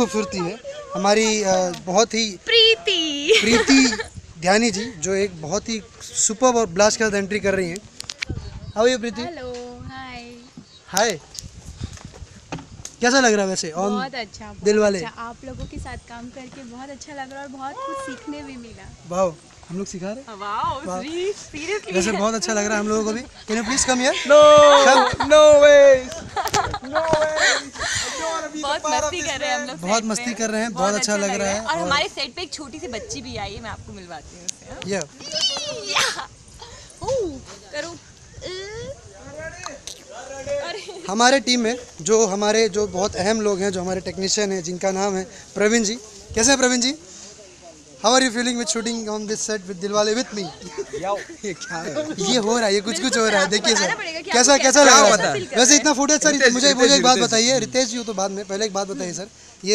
खूबसूरती है हमारी बहुत ही प्रीति ध्यानी जी, जो एक बहुत ही सुपर और ब्लास्ट के साथ एंट्री कर रही हैं। How are you Preeti? Hello, hi. Hi, कैसा लग रहा है वैसे? बहुत अच्छा, दिल वाले। अच्छा। आप लोगों के साथ काम करके बहुत अच्छा लग रहा है और बहुत कुछ सीखने भी मिला। वाओ, हम लोग सिखा रहे हैं। Wow, seriously. वैसे बहुत अच्छा लग रहा है हम लोगों को भी। Can you please come here? No way. बहुत मस्ती कर रहे हैं हम लोग। बहुत मस्ती कर रहे हैं, बहुत अच्छा लग रहा है। और हमारे सेट पे एक छोटी सी बच्ची भी आई है, मैं आपको मिलवाती हूँ उससे। ये करो। हमारे टीम में जो बहुत अहम लोग हैं, जो हमारे टेक्नीशियन हैं, जिनका नाम है प्रवीण जी। कैसे हैं Praveen ji? How are you feeling with shooting on this set with Dilwale with me? ये क्या है? ये हो रहा है, ये कुछ हो रहा है। देखिए सर, कैसा लग रहा है? वैसे इतना फुटेज सर, मुझे एक बात बताइए, रितेश जी हो तो बाद में, पहले एक बात बताइए सर, ये